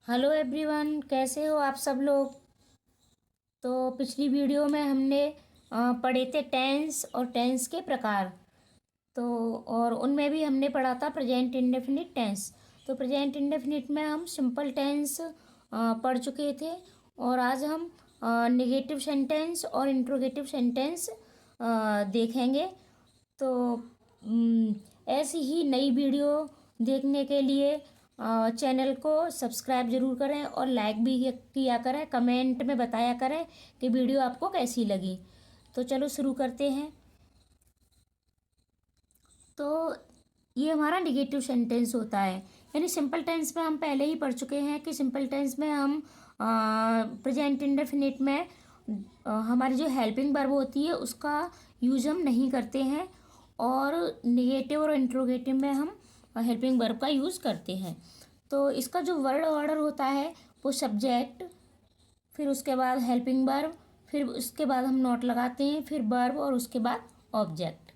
Hello everyone, कैसे हो आप सब लोग। तो पिछली वीडियो में हमने पढ़े थे टेंस और टेंस के प्रकार। तो और उनमें भी हमने पढ़ा था प्रेजेंट इंडेफिनिट टेंस। तो प्रेजेंट इंडेफिनिट में हम सिंपल टेंस पढ़ चुके थे। और आज हम नेगेटिव सेंटेंस और इंट्रोगेटिव सेंटेंस देखेंगे। तो ऐसी ही नई वीडियो देखने के लिए चैनल को सब्सक्राइब ज़रूर करें और लाइक भी किया करें। कमेंट में बताया करें कि वीडियो आपको कैसी लगी। तो चलो शुरू करते हैं। तो ये हमारा निगेटिव सेंटेंस होता है। यानी सिंपल टेंस में हम पहले ही पढ़ चुके हैं कि सिंपल टेंस में हम प्रेजेंट इंडेफिनिट में हमारी जो हेल्पिंग वर्ब होती है उसका यूज हम नहीं करते हैं। और निगेटिव और इंट्रोगेटिव में हम हेल्पिंग वर्ब का यूज़ करते हैं। तो इसका जो वर्ड ऑर्डर होता है वो सब्जेक्ट, फिर उसके बाद हेल्पिंग वर्ब, फिर उसके बाद हम नॉट लगाते हैं, फिर वर्ब और उसके बाद ऑब्जेक्ट।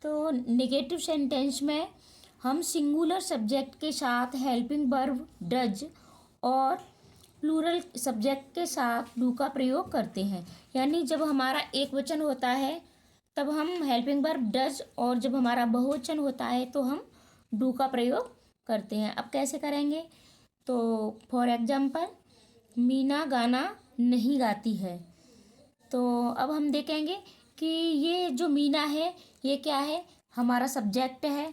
तो नेगेटिव सेंटेंस में हम सिंगुलर सब्जेक्ट के साथ हेल्पिंग वर्ब डज और प्लूरल सब्जेक्ट के साथ डू का प्रयोग करते हैं। यानी जब हमारा एक वचन होता है तब हम हेल्पिंग वर्ब डज, और जब हमारा बहुवचन होता है तो हम डू का प्रयोग करते हैं। अब कैसे करेंगे? तो फॉर एग्जाम्पल, मीना गाना नहीं गाती है। तो अब हम देखेंगे कि ये जो मीना है ये क्या है, हमारा सब्जेक्ट है।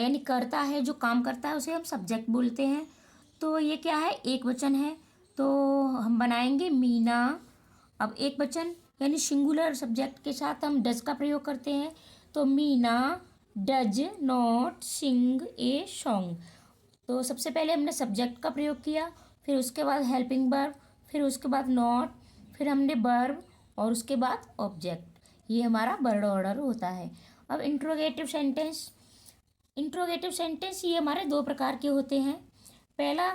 यानी करता है, जो काम करता है उसे हम सब्जेक्ट बोलते हैं। तो ये क्या है, एक वचन है। तो हम बनाएंगे मीना। अब एक वचन यानी सिंगुलर सब्जेक्ट के साथ हम डज का प्रयोग करते हैं। तो Meena does not sing a song. तो सबसे पहले हमने सब्जेक्ट का प्रयोग किया, फिर उसके बाद हेल्पिंग वर्ब, फिर उसके बाद नॉट, फिर हमने वर्ब और उसके बाद ऑब्जेक्ट। ये हमारा वर्ड ऑर्डर होता है। अब इंट्रोगेटिव सेंटेंस। इंट्रोगेटिव सेंटेंस ये हमारे दो प्रकार के होते हैं। पहला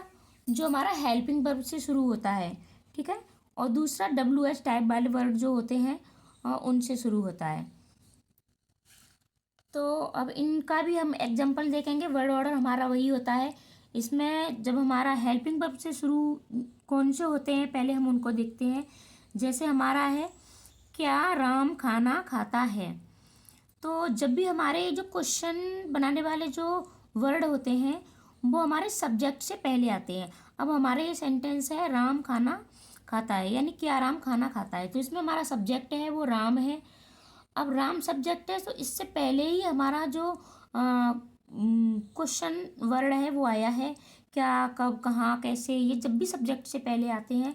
जो हमारा हेल्पिंग वर्ब से शुरू होता है, ठीक है, और दूसरा WH टाइप वाले वर्ड जो होते हैं उनसे शुरू होता है। तो अब इनका भी हम एग्जाम्पल देखेंगे। वर्ड ऑर्डर हमारा वही होता है। इसमें जब हमारा हेल्पिंग वर्ब से शुरू कौन से होते हैं पहले हम उनको देखते हैं। जैसे हमारा है, क्या राम खाना खाता है। तो जब भी हमारे जो क्वेश्चन बनाने वाले जो वर्ड होते हैं वो हमारे सब्जेक्ट से पहले आते हैं। अब हमारे ये सेंटेंस है राम खाना खाता है, यानी क्या राम खाना खाता है। तो इसमें हमारा सब्जेक्ट है वो राम है। अब राम सब्जेक्ट है तो इससे पहले ही हमारा जो क्वेश्चन वर्ड है वो आया है। क्या, कब, कहाँ, कैसे, ये जब भी सब्जेक्ट से पहले आते हैं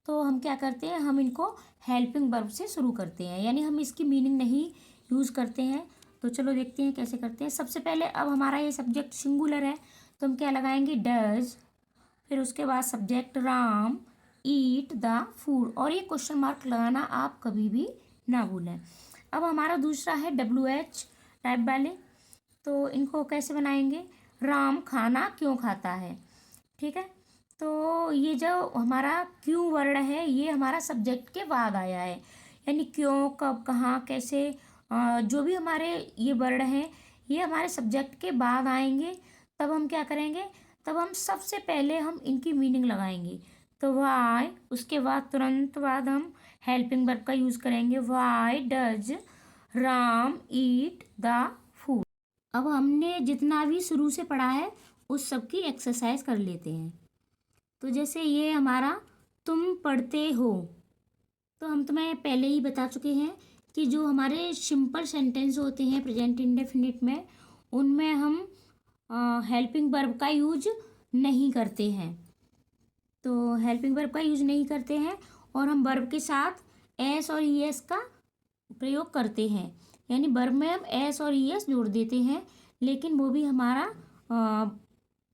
तो हम क्या करते हैं, हम इनको हेल्पिंग वर्ब से शुरू करते हैं। यानी हम इसकी मीनिंग नहीं यूज़ करते हैं। तो चलो देखते हैं कैसे करते हैं। सबसे पहले अब हमारा ये सब्जेक्ट सिंगुलर है तो हम क्या लगाएंगे, डज, फिर उसके बाद subject Ram eat the food, और ये क्वेश्चन मार्क लगाना आप कभी भी ना भूलें। अब हमारा दूसरा है WH टाइप वाले। तो इनको कैसे बनाएंगे, राम खाना क्यों खाता है, ठीक है। तो ये जो हमारा क्यों वर्ड है ये हमारा सब्जेक्ट के बाद आया है। यानी क्यों, कब, कहाँ, कैसे, जो भी हमारे ये वर्ड हैं ये हमारे सब्जेक्ट के बाद आएंगे। तब हम क्या करेंगे, तब हम सबसे पहले हम इनकी मीनिंग लगाएंगे। तो वाई, उसके बाद तुरंत बाद हम हेल्पिंग वर्ब का यूज़ करेंगे। Why does Ram eat the food. अब हमने जितना भी शुरू से पढ़ा है उस सब की एक्सरसाइज कर लेते हैं। तो जैसे ये हमारा तुम पढ़ते हो, तो हम तुम्हें पहले ही बता चुके हैं कि जो हमारे सिंपल सेंटेंस होते हैं प्रेजेंट इंडेफिनिट में उनमें हम हेल्पिंग वर्ब का यूज नहीं करते हैं। तो हेल्पिंग वर्ब का यूज नहीं करते हैं और हम वर्ब के साथ एस और ई एस का प्रयोग करते हैं। यानी वर्ब में हम एस और ई एस जोड़ देते हैं, लेकिन वो भी हमारा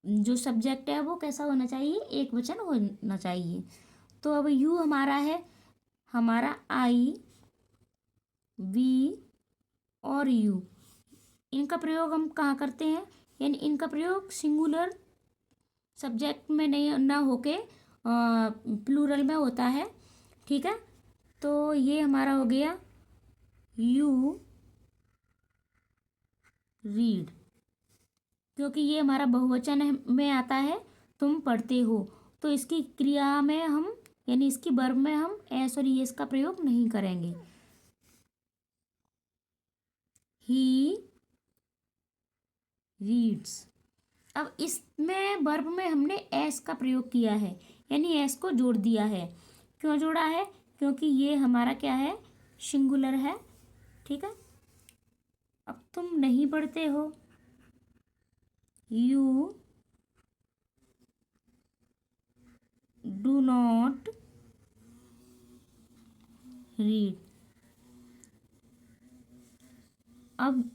जो सब्जेक्ट है वो कैसा होना चाहिए, एक वचन होना चाहिए। तो अब यू हमारा है, हमारा आई, वी और यू, इनका प्रयोग हम कहाँ करते हैं, यानी इनका प्रयोग सिंगुलर सब्जेक्ट में नहीं ना होके प्लूरल में होता है, ठीक है। तो ये हमारा हो गया यू रीड, क्योंकि ये हमारा बहुवचन में आता है, तुम पढ़ते हो। तो इसकी क्रिया में हम यानी इसकी वर्ब में हम एस और ईएस का प्रयोग नहीं करेंगे। He reads. अब इसमें वर्ब में हमने एस का प्रयोग किया है, यानी एस को जोड़ दिया है। क्यों जोड़ा है? क्योंकि ये हमारा क्या है, सिंगुलर है। ठीक है। अब तुम नहीं पढ़ते हो, यू डू नॉट रीड। अब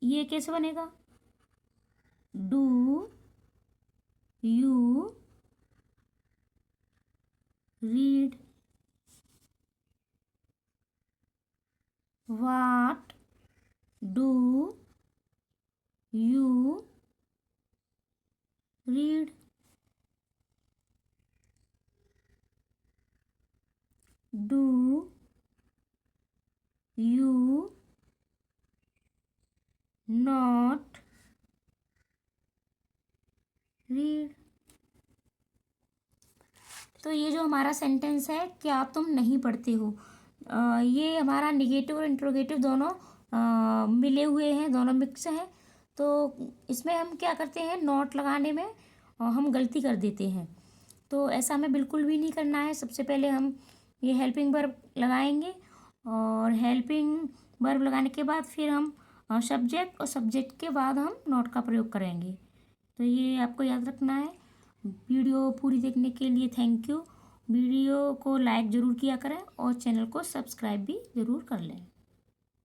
ये कैसे बनेगा? Do you read? What do you read? Do you not read? तो ये जो हमारा सेंटेंस है, क्या तुम नहीं पढ़ते हो, ये हमारा निगेटिव और इंट्रोगेटिव दोनों मिले हुए हैं, दोनों मिक्स हैं। तो इसमें हम क्या करते हैं, नॉट लगाने में हम गलती कर देते हैं। तो ऐसा हमें बिल्कुल भी नहीं करना है। सबसे पहले हम ये हेल्पिंग वर्ब लगाएंगे, और हेल्पिंग वर्ब लगाने के बाद फिर हम सब्जेक्ट, और सब्जेक्ट के बाद हम नॉट का प्रयोग करेंगे। तो ये आपको याद रखना है। वीडियो पूरी देखने के लिए थैंक यू। वीडियो को लाइक ज़रूर किया करें और चैनल को सब्सक्राइब भी ज़रूर कर लें।